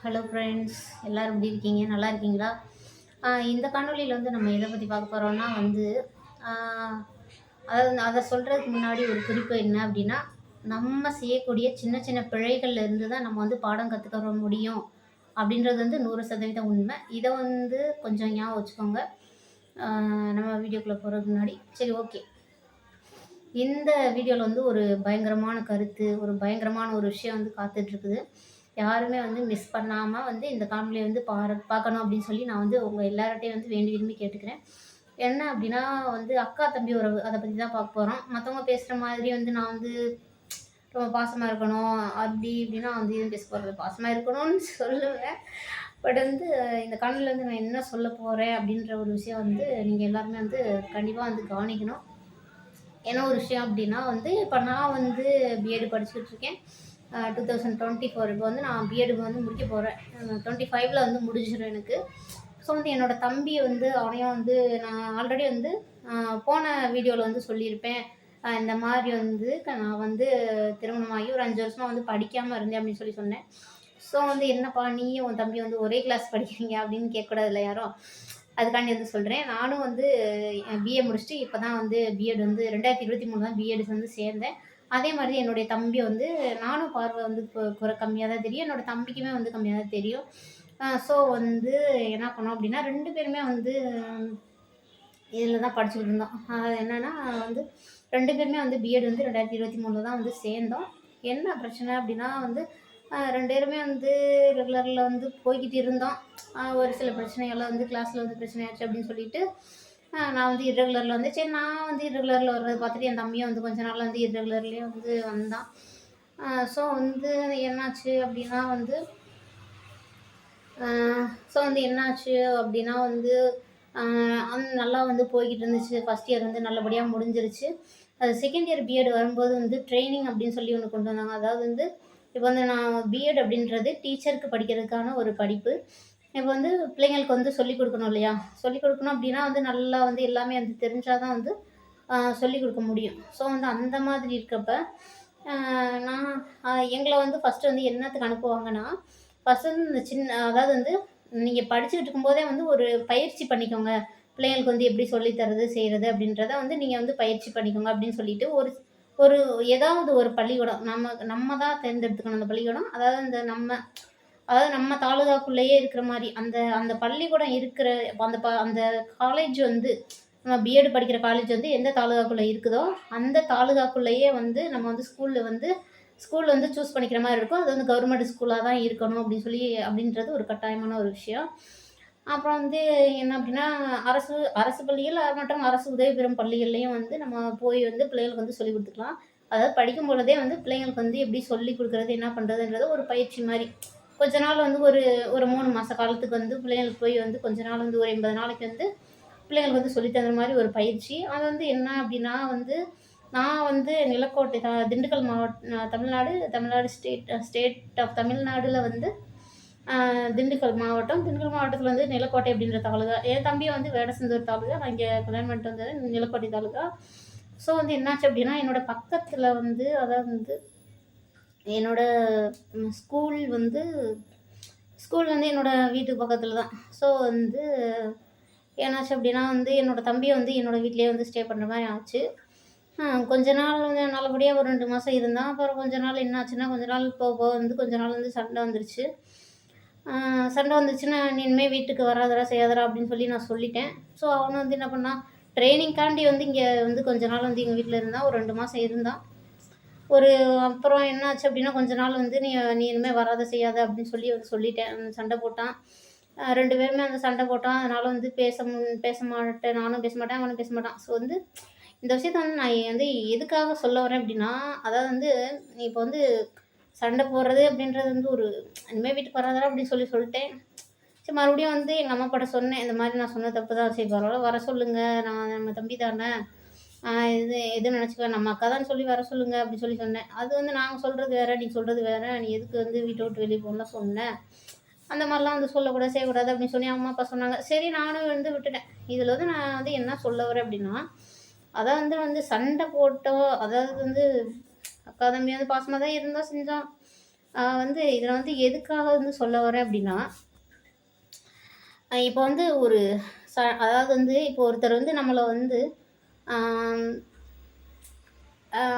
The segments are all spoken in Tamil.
ஹலோ ஃப்ரெண்ட்ஸ், எல்லோரும் எப்படி இருக்கீங்க? நல்லா இருக்கீங்களா? இந்த காணொளியில் வந்து நம்ம எதை பற்றி பார்க்க போகிறோம்னா வந்து ஆ, அதை சொல்கிறதுக்கு முன்னாடி ஒரு குறிப்பு என்ன அப்படின்னா, நம்ம செய்யக்கூடிய சின்ன சின்ன பிழைகள்ல இருந்து தான் நம்ம வந்து பாடம் கற்றுக்க முடியும் அப்படின்றது வந்து 100% உண்மை. இதை வந்து கொஞ்சம் ஞாபகம் வச்சுக்கோங்க. நம்ம வீடியோக்குள்ளே போகிறதுக்கு முன்னாடி சரி, ஓகே. இந்த வீடியோவில் வந்து ஒரு பயங்கரமான கருத்து, ஒரு பயங்கரமான ஒரு விஷயம் வந்து காத்துட்ருக்குது. யாருமே வந்து மிஸ் பண்ணாமல் வந்து இந்த காணொலியை வந்து பார்க்கணும் அப்படின்னு சொல்லி நான் வந்து உங்கள் எல்லார்ட்டையும் வந்து வேண்டி விரும்பி கேட்டுக்கிறேன். என்ன அப்படின்னா வந்து அக்கா தம்பி உறவு அதை பற்றி தான் பார்க்க போகிறோம். மற்றவங்க பேசுகிற மாதிரி வந்து நான் வந்து ரொம்ப பாசமாக இருக்கணும் அப்படி இப்படின்னா வந்து எதுவும் பேச போகிறது, பாசமாக இருக்கணும்னு சொல்லுவேன். பட் வந்து இந்த காணொலியில் வந்து நான் என்ன சொல்ல போகிறேன் அப்படின்ற ஒரு விஷயம் வந்து நீங்கள் எல்லாருமே வந்து கண்டிப்பாக வந்து கவனிக்கணும். என்ன ஒரு விஷயம் அப்படின்னா வந்து இப்போ நான் வந்து பிஎட் படிச்சுக்கிட்டு இருக்கேன். 2024 இப்போ வந்து நான் பிஎட் வந்து முடிக்க போகிறேன். 25ல் வந்து முடிஞ்சிடும் எனக்கு. ஸோ வந்து என்னோடய தம்பி வந்து அவனையும் வந்து நான் ஆல்ரெடி வந்து போன வீடியோவில் வந்து சொல்லியிருப்பேன். இந்த மாதிரி வந்து நான் வந்து திருமணமாகி ஒரு 5 வருஷமாக வந்து படிக்காமல் இருந்தேன் அப்படின்னு சொல்லி சொன்னேன். ஸோ வந்து என்னப்பா நீயும் உன் தம்பி வந்து ஒரே கிளாஸ் படிக்கிறீங்க அப்படின்னு கேட்கக்கூடாதுல்ல யாரும். அதுக்காண்டி வந்து சொல்கிறேன். நானும் வந்து பிஏ முடிச்சுட்டு இப்போ தான் வந்து பிஎட் வந்து 2023 தான் பிஎட் வந்து சேர்ந்தேன். அதே மாதிரி என்னுடைய தம்பி வந்து நானும் பார்வை வந்து கம்மியாக தான் தெரியும். என்னோடய தம்பிக்குமே வந்து கம்மியாக தான் தெரியும். ஸோ வந்து என்ன பண்ணோம் அப்படின்னா 2 பேருமே வந்து இதில் தான் படிச்சுக்கிட்டு இருந்தோம். அது என்னென்னா வந்து 2 பேருமே வந்து பிஎட் வந்து 2023 தான் வந்து சேர்ந்தோம். என்ன பிரச்சனை அப்படின்னா வந்து 2 பேருமே வந்து ரெகுலரில் வந்து போய்கிட்டு இருந்தோம். ஒரு சில பிரச்சனைகள்லாம் வந்து கிளாஸில் வந்து பிரச்சனை ஆச்சு அப்படின்னு சொல்லிட்டு நான் வந்து இர்ரெகுலரில் வந்து சரி, நான் வந்து இர்ரெகுலரில் வர்றதை பார்த்துட்டு என் தம்பியும் வந்து கொஞ்ச நாள் வந்து இர்ரெகுலர்லேயே வந்து வந்தான். ஸோ வந்து என்னாச்சு அப்படின்னா வந்து என்னாச்சு அப்படின்னா வந்து நல்லா வந்து போய்கிட்டு இருந்துச்சு. ஃபஸ்ட் இயர் வந்து நல்லபடியாக முடிஞ்சிருச்சு. அது செகண்ட் இயர் பிஎட் வரும்போது வந்து ட்ரைனிங் அப்படின்னு சொல்லி ஒன்று கொண்டு வந்தாங்க. அதாவது வந்து இப்போ வந்து நான் பிஎட் அப்படின்றது டீச்சருக்கு படிக்கிறதுக்கான ஒரு படிப்பு. இப்போ வந்து பிள்ளைங்களுக்கு வந்து சொல்லிக் கொடுக்கணும் இல்லையா? சொல்லிக் கொடுக்கணும் அப்படின்னா வந்து நல்லா வந்து எல்லாமே வந்து தெரிஞ்சால் தான் வந்து சொல்லிக் கொடுக்க முடியும். ஸோ வந்து அந்த மாதிரி இருக்கப்ப நான் எங்களை வந்து ஃபஸ்ட்டு வந்து என்னத்துக்கு அனுப்புவாங்கன்னா, ஃபஸ்ட்டு வந்து இந்த அதாவது வந்து நீங்கள் படிச்சுக்கிட்டு இருக்கும்போதே வந்து ஒரு பயிற்சி பண்ணிக்கோங்க. பிள்ளைங்களுக்கு வந்து எப்படி சொல்லி தர்றது, செய்கிறது அப்படின்றத வந்து நீங்கள் வந்து பயிற்சி பண்ணிக்கோங்க அப்படின்னு சொல்லிட்டு ஒரு ஒரு ஏதாவது ஒரு பள்ளிக்கூடம் நம்ம தான் தேர்ந்தெடுத்துக்கணும் அந்த பள்ளிக்கூடம். அதாவது நம்ம தாலுகாக்குள்ளேயே இருக்கிற மாரி அந்த அந்த பள்ளிக்கூடம் இருக்கிற அந்த காலேஜ் வந்து நம்ம பிஎட் படிக்கிற காலேஜ் வந்து எந்த தாலுகாக்குள்ளே இருக்குதோ அந்த தாலுகாக்குள்ளேயே வந்து நம்ம வந்து ஸ்கூல் வந்து சூஸ் பண்ணிக்கிற மாதிரி இருக்கும். அது வந்து கவர்மெண்ட் ஸ்கூலாக தான் இருக்கணும் அப்படின்றது ஒரு கட்டாயமான ஒரு விஷயம். அப்புறம் வந்து என்ன அப்படின்னா அரசு பள்ளிகள் மற்றும் அரசு உதவி பெறும் பள்ளிகள்லேயும் வந்து நம்ம போய் வந்து பிள்ளைங்களுக்கு வந்து சொல்லிக் கொடுத்துக்கலாம். அதாவது படிக்கும் பொழுதே வந்து பிள்ளைங்களுக்கு வந்து எப்படி சொல்லிக் கொடுக்குறது, என்ன பண்ணுறதுன்றது ஒரு பயிற்சி மாதிரி கொஞ்ச நாள் வந்து ஒரு ஒரு 3 மாத காலத்துக்கு வந்து பிள்ளைங்களுக்கு போய் வந்து கொஞ்ச நாள் வந்து ஒரு 80 நாளைக்கு வந்து பிள்ளைங்களுக்கு வந்து சொல்லி தகுந்த மாதிரி ஒரு பயிற்சி. அது வந்து என்ன அப்படின்னா வந்து நான் வந்து நிலக்கோட்டை திண்டுக்கல் தமிழ்நாடு ஸ்டேட் ஆஃப் தமிழ்நாடுல வந்து திண்டுக்கல் மாவட்டத்தில் வந்து நிலக்கோட்டை அப்படின்ற தாலுகா. என் தம்பியை வந்து வேடசந்தூர் தாலுகா. நான் இங்கே கல்யாணம் பண்ணிட்டு வந்தது நிலக்கோட்டை தாலுகா. ஸோ வந்து என்னாச்சு அப்படின்னா என்னோடய பக்கத்தில் வந்து அதாவது வந்து என்னோட ஸ்கூல் வந்து என்னோடய வீட்டுக்கு பக்கத்தில் தான். ஸோ வந்து என்னாச்சு அப்படின்னா வந்து என்னோடய தம்பியை வந்து என்னோடய வீட்டிலேயே வந்து ஸ்டே பண்ணுற மாதிரி ஆச்சு. கொஞ்ச நாள் வந்து நல்லபடியாக ஒரு 2 மாதம் இருந்தான். அப்புறம் கொஞ்ச நாள் என்னாச்சுன்னா கொஞ்ச நாள் போக போக வந்து கொஞ்ச நாள் வந்து சண்டை வந்துருச்சு. சண்டை வந்துச்சுன்னா நீ இனிமேல் வீட்டுக்கு வராதடா செய்யாதடா அப்படின்னு சொல்லி நான் சொல்லிட்டேன். ஸோ அவனும் வந்து என்ன பண்ணான், ட்ரைனிங்காண்டி வந்து இங்கே வந்து கொஞ்ச நாள் வந்து எங்கள் வீட்டில் இருந்தான். ஒரு 2 மாதம் இருந்தான். அப்புறம் என்னாச்சு அப்படின்னா கொஞ்ச நாள் வந்து நீ இனிமேல் வராத செய்யாத அப்படின்னு சொல்லி வந்து சொல்லிட்டேன். சண்டை போட்டான். 2 பேருமே அந்த சண்டை போட்டோம். அதனால் வந்து பேச மாட்டேன், நானும் பேச மாட்டேன், அவனும் பேச மாட்டான். ஸோ வந்து இந்த விஷயத்த வந்து நான் வந்து எதுக்காக சொல்ல வரேன் அப்படின்னா, அதாவது வந்து நீ இப்போ வந்து சண்டை போடுறது அப்படின்றது வந்து ஒரு இனிமேல் வீட்டுக்கு வராதடா அப்படின்னு சொல்லிட்டேன். சரி, மறுபடியும் வந்து எங்கள் அம்மா அப்பாட்ட சொன்னேன். இந்த மாதிரி நான் சொன்ன தப்பு தான். சரி பரவாயில்ல, வர சொல்லுங்கள், நான் நம்ம தம்பி தானே, எதுவும் நினச்சிக்குவேன், நம்ம அக்கா தான் சொல்லி வர சொல்லுங்க அப்படின்னு சொன்னேன். அது வந்து நாங்கள் சொல்கிறது வேறு, நீ சொல்கிறது வேறு. நீ எதுக்கு வந்து வீட்டை விட்டு வெளியே போகணும்லாம் சொன்னேன், அந்த மாதிரிலாம் வந்து சொல்லக்கூடாது செய்யக்கூடாது அப்படின்னு சொல்லி அம்மா அப்பா சொன்னாங்க. சரி, நானும் வந்து விட்டுட்டேன். இதில் வந்து நான் வந்து என்ன சொல்ல வரேன் அப்படின்னா, அதாவது வந்து சண்டை போட்டோம், அதாவது வந்து அக்கா தம்பி வந்து பாசமாக தான் இருந்தோம் செஞ்சோம். வந்து இதில் வந்து எதுக்காக வந்து சொல்ல வரேன் அப்படின்னா, இப்போ வந்து ஒரு அதாவது வந்து இப்போ ஒருத்தர் வந்து நம்மளை வந்து ஆம்,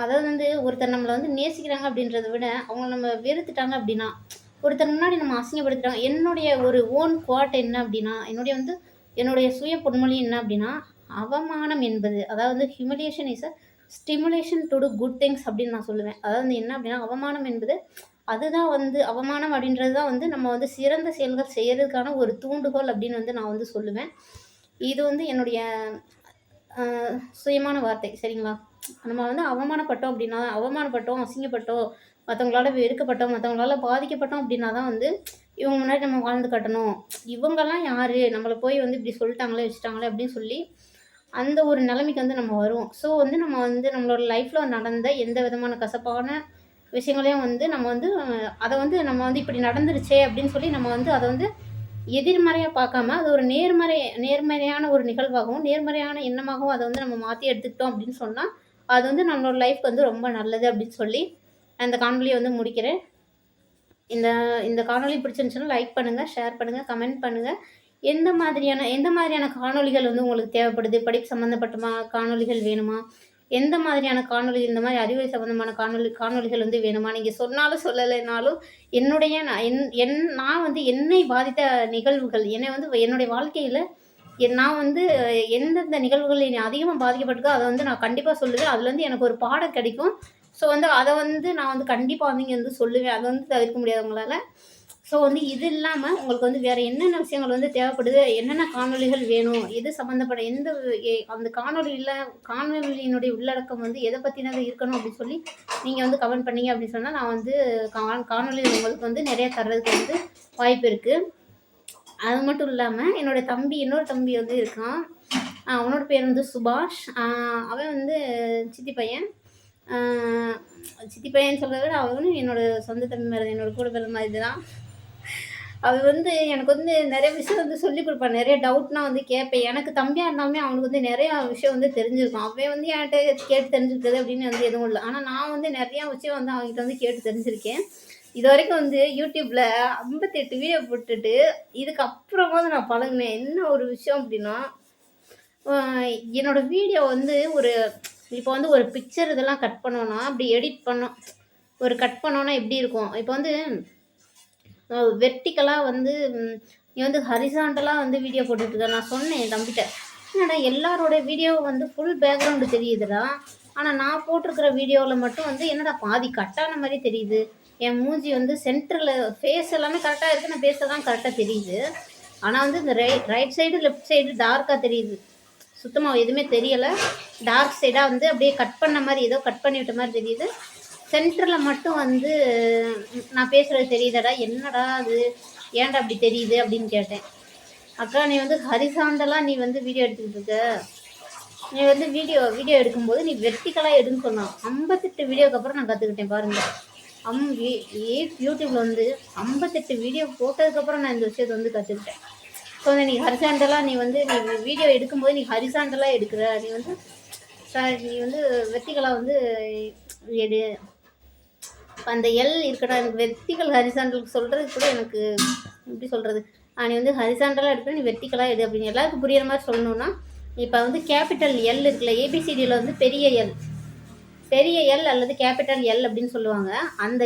அதாவது வந்து ஒருத்தர் நம்மளை வந்து நேசிக்கிறாங்க அப்படின்றத விட அவங்க நம்ம வெறுத்துட்டாங்க அப்படின்னா, ஒருத்தர் முன்னாடி நம்ம அசிங்கப்படுத்திட்டாங்க. என்னுடைய ஒரு ஓன் குவாட் என்ன அப்படின்னா, என்னுடைய சுய பொன்மொழி என்ன அப்படின்னா, அவமானம் என்பது அதாவது வந்து humiliation is a stimulation to to good things அப்படின்னு நான் சொல்லுவேன். அதாவது வந்து என்ன அப்படின்னா, அவமானம் என்பது அதுதான் வந்து அவமானம் அப்படின்றது தான் வந்து நம்ம வந்து சிறந்த செயல்கள் செய்யறதுக்கான ஒரு தூண்டுகோல் அப்படின்னு வந்து நான் வந்து சொல்லுவேன். இது வந்து என்னுடைய அ சுயமான வார்த்தை. சரிங்களா? நம்ம வந்து அவமானப்பட்டோம் அப்படின்னா, அவமானப்பட்டோம், அசிங்கப்பட்டோம், மத்தவங்களால வெறுக்கப்பட்டோம், மத்தவங்களால பாதிக்கப்பட்டோம் அப்படின்னா தான் வந்து, இவங்க முன்னாடி நம்ம வாழ்ந்து காட்டணும். இவங்கலாம் யாரு? நம்மள போய் வந்து இப்படி சொல்லிட்டாங்களே, வச்சுட்டாங்களே அப்படின்னு சொல்லி, அந்த ஒரு நிலைமைக்கு வந்து நம்ம வருவோம். ஸோ வந்து நம்ம வந்து நம்மளோட லைஃப்ல நடந்த எந்த விதமான கசப்பான விஷயங்களையும் வந்து நம்ம வந்து அத வந்து நம்ம வந்து இப்படி நடந்துருச்சே அப்படின்னு சொல்லி நம்ம வந்து அத வந்து எதிர்மறையா பார்க்காம, அது ஒரு நேர்மறையான ஒரு நிகழ்வாகவும், நேர்மறையான எண்ணமாகவும் அத வந்து நம்ம மாத்தி எடுத்துக்கிட்டோம் அப்படின்னு சொன்னா, அது வந்து நம்மளோட லைஃப்க்கு வந்து ரொம்ப நல்லது அப்படின்னு சொல்லி, நான் இந்த காணொளிய வந்து முடிக்கிறேன். இந்த இந்த காணொளி பிடிச்சிருந்துச்சுன்னா லைக் பண்ணுங்க, ஷேர் பண்ணுங்க, கமெண்ட் பண்ணுங்க. எந்த மாதிரியான காணொளிகள் வந்து உங்களுக்கு தேவைப்படுது? படிப்பு சம்மந்தப்பட்டமா காணொளிகள் வேணுமா? எந்த மாதிரியான காணொளி இந்த மாரி அறிவியல் சம்மந்தமான காணொளிகள் வந்து வேணுமா? நீங்க சொன்னாலும் சொல்லலைனாலும் என்னுடைய நான் என் என் நான் வந்து என்னை பாதித்த நிகழ்வுகள், என்னை வந்து என்னுடைய வாழ்க்கையில நான் வந்து எந்தெந்த நிகழ்வுகள் என்னை அதிகமா பாதிக்கப்பட்டிருக்கோ, அத வந்து நான் கண்டிப்பா சொல்லுவேன். அதுலேருந்து எனக்கு ஒரு பாடம் கிடைக்கும். ஸோ வந்து அத வந்து நான் வந்து கண்டிப்பா வந்து இங்க வந்து சொல்லுவேன். அத வந்து தவிர்க்க முடியாது உங்களால. ஸோ வந்து இது இல்லாம உங்களுக்கு வந்து வேற என்னென்ன விஷயங்கள் வந்து தேவைப்படுது? என்னென்ன காணொளிகள் வேணும்? எது சம்மந்தப்பட்ட எந்த அந்த காணொளியினுடைய உள்ளடக்கம் வந்து எத பத்தினது இருக்கணும் அப்படின்னு சொல்லி நீங்க வந்து கமெண்ட் பண்ணீங்க அப்படின்னு சொன்னா, நான் வந்து காணொளி உங்களுக்கு வந்து நெறைய தர்றதுக்கு வந்து வாய்ப்பு இருக்கு. அது மட்டும் இல்லாம இன்னொரு தம்பி வந்து இருக்கான். அவனோட பேர் வந்து சுபாஷ். அவன் வந்து சித்தி பையன். ஆ சித்தி பையன்னு சொல்றத விட அவனும் என்னோட சொந்த தம்பி மாரி தான். என்னோட கூட பிறந்த மாதிரி தான். அவன் வந்து எனக்கு வந்து நெறைய விஷயம் வந்து சொல்லிக் குடுப்பான். நெறைய டவுட்னா வந்து கேட்பேன். எனக்கு தம்பியா இருந்தாலுமே அவனுக்கு வந்து நெறையா விஷயம் வந்து தெரிஞ்சிருக்கும். அவன் வந்து என்கிட்ட கேட்டு தெரிஞ்சுக்கிட்டது அப்படின்னு வந்து எதுவும் இல்ல. ஆனா நான் வந்து நெறையா விஷயம் வந்து அவன்கிட்ட வந்து கேட்டு தெரிஞ்சிருக்கேன். இதுவரைக்கும் வந்து யூடியூப்ல 58 வீடியோ போட்டுட்டு, இதுக்கப்புறமாவது நான் பழகுனேன். என்ன ஒரு விஷயம் அப்படின்னா, அ என்னோட வீடியோ வந்து இப்போ வந்து ஒரு பிக்சர் இதெல்லாம் கட் பண்ணோம்னா, அப்படி எடிட் பண்ணோம். கட் பண்ணோம்னா எப்படி இருக்கும்? இப்போ வந்து வெர்டிகலா வந்து நீ வந்து ஹரிசாண்டலா வந்து வீடியோ போட்டுட்ருக்க. நான் சொன்னேன் என் தம்பிட்ட, "என்னடா எல்லாரோட வீடியோ வந்து ஃபுல் பேக்ரவுண்டு தெரியுதுடா. ஆனா நான் போட்டிருக்கிற வீடியோவுல மட்டும் வந்து என்னடா பாதி கட்டான மாரி தெரியுது. என் மூஞ்சி வந்து சென்டர்ல ஃபேஸ் எல்லாமே கரெக்ட்டா இருக்கு. நான் பேசுறதெல்லாம் கரெக்ட்டா தெரியுது. ஆனா வந்து இந்த ரைட் சைடு, லெஃப்ட் சைடு டார்க்கா தெரியுது. சுத்தமா எதுவுமே தெரியல. டார்க் சைடா வந்து அப்படியே கட் பண்ண மாரி ஏதோ கட் பண்ணி விட்ட மாரி தெரியுது. சென்டர்ல மட்டும் வந்து நான் பேசுறது தெரியுதாடா? என்னடா அது? ஏன்டா அப்படி தெரியுது?" அப்படின்னு கேட்டேன். "அக்கா நீ வந்து ஹரிசாண்டலா நீ வந்து வீடியோ எடுத்துக்கிட்டு இருக்க. நீ வந்து வீடியோ வீடியோ எடுக்கும்போது நீ வெர்டிகலா எடுன்னு சொன்னான்." 58 வீடியோக்கு அப்புறம் நான் கத்துக்கிட்டேன் பாருங்க. அம் ஏ ஏ யூடியூப்ல வந்து 58 வீடியோ போட்டதுக்கப்புறம் நான் இந்த விஷயத்த வந்து கத்துக்கிட்டேன். ஸோ வந்து நீ வீடியோ எடுக்கும்போது நீ ஹரிசாண்டலா எடுக்குற. நீ வந்து வெர்டிகலா வந்து எடு. அந்த எல் இருக்கடா எனக்கு வெர்டிகல் ஹரிசாண்டல் சொல்கிறதுக்கு கூட எனக்கு எப்படி சொல்கிறது? நீ வந்து ஹரிசாண்டலாக எடுக்கிற, நீ வெர்டிகலாக எடு அப்படின்னு எல்லாருக்கும் புரியிற மாதிரி சொல்லணும்னா, இப்போ வந்து கேபிட்டல் எல் இருக்குல்ல, ஏபிசிடியில் வந்து பெரிய எல் அல்லது கேபிட்டல் எல் அப்படின்னு சொல்லுவாங்க. அந்த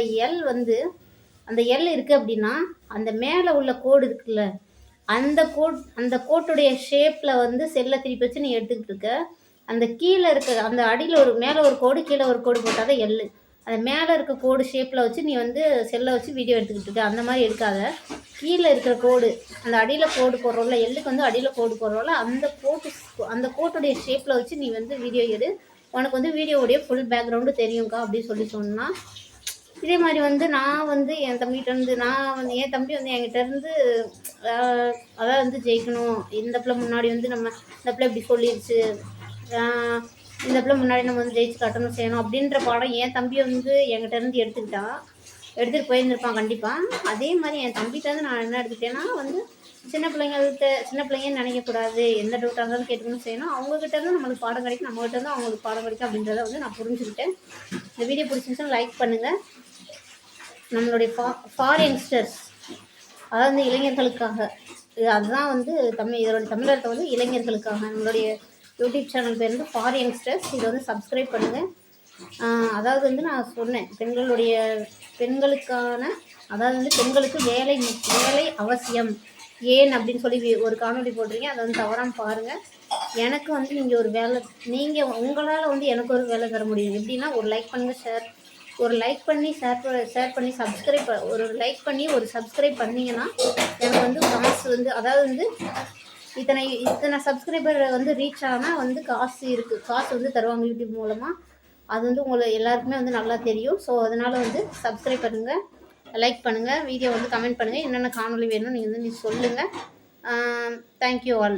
எல் இருக்குது அப்படின்னா, அந்த மேலே உள்ள கோடு இருக்குல்ல, அந்த கோட்டுடைய ஷேப்பில் வந்து செல்லை திருப்பி வச்சு நீ எடுத்துக்கிட்டு இருக்க. அந்த கீழே இருக்க அந்த அடியில் மேலே ஒரு கோடு, கீழே ஒரு கோடு போட்டால் தான் எல். அந்த மேலே இருக்க கோடு ஷேப்பில் வச்சு நீ வந்து செல்லை வச்சு வீடியோ எடுத்துக்கிட்டு இருக்க. அந்த மாதிரி எடுக்காத. கீழே இருக்கிற கோடு, அந்த அடியில் கோடு போடுறோம்ல, எல்லுக்கு வந்து அடியில் கோடு போடுறோம்ல, அந்த கோட்டுடைய ஷேப்பில் வச்சு நீ வந்து வீடியோ எடு. உனக்கு வந்து வீடியோவுடைய ஃபுல் பேக்ரவுண்டு தெரியும்க்கா அப்படின்னு சொன்னால், இதே மாதிரி வந்து நான் வந்து என் தம்பி வந்து என்கிட்டேருந்து அதாவது வந்து ஜெயிக்கணும். இந்த பிள்ளை முன்னாடி வந்து இந்த பிள்ளை இப்படி சொல்லிடுச்சு, இந்த பிள்ளை முன்னாடி நம்ம வந்து ஜெயிச்சு காட்டணும் செய்யணும் அப்படின்ற பாடம் என் தம்பி வந்து என்கிட்டேருந்து எடுத்துகிட்டு போயிருந்திருப்பான் கண்டிப்பாக. அதே மாதிரி என் தம்பிகிட்டேருந்து நான் என்ன எடுத்துக்கிட்டேன்னா வந்து சின்ன பிள்ளைங்கன்னு நினைக்கக்கூடாது. எந்த டவுட்டாக இருந்தாலும் கேட்டுக்கணும் செய்யணும். அவங்ககிட்டேருந்து நம்மளுக்கு பாடம் கிடைக்கும், நம்மகிட்டேருந்து அவங்களுக்கு பாடம் கிடைக்கும் அப்படின்றத வந்து நான் புரிஞ்சுக்கிட்டேன். இந்த வீடியோ பிடிச்சிருந்துச்சுன்னா லைக் பண்ணுங்கள். நம்மளுடைய ஃபார் யங்ஸ்டர்ஸ், அதாவது வந்து இளைஞர்களுக்காக. அதுதான் வந்து இதோட தமிழர்கிட்ட வந்து இளைஞர்களுக்காக. நம்மளுடைய யூடியூப் சேனல் பேர் வந்து ஃபார் யங்ஸ்டர்ஸ். இதை வந்து சப்ஸ்கிரைப் பண்ணுங்கள். அதாவது வந்து நான் சொன்னேன், பெண்களுக்கான, அதாவது வந்து பெண்களுக்கு வேலை அவசியம் ஏன் அப்படின்னு சொல்லி ஒரு காணொலி போடுறீங்க. அதை வந்து தவறாமல் பாருங்கள். எனக்கு வந்து நீங்கள் ஒரு வேலை, நீங்கள் உங்களால் வந்து எனக்கு ஒரு வேலை தர முடியும். எப்படின்னா, ஒரு லைக் பண்ணுங்கள், ஒரு லைக் பண்ணி ஷேர் பண்ணி ஒரு லைக் பண்ணி ஒரு சப்ஸ்கிரைப் பண்ணிங்கன்னா எனக்கு வந்து காசு வந்து, அதாவது வந்து இத்தனை சப்ஸ்கிரைபர் வந்து ரீச் ஆனால் வந்து காசு வந்து தருவாங்க யூடியூப் மூலமாக. அது வந்து எல்லாருக்குமே வந்து நல்லா தெரியும். ஸோ அதனால் வந்து சப்ஸ்கிரைப் பண்ணுங்கள், லைக் பண்ணுங்கள், வீடியோ வந்து கமெண்ட் பண்ணுங்கள். என்னென்ன காணொலி வேணும்னு நீங்கள் வந்து சொல்லுங்கள். Thank you all.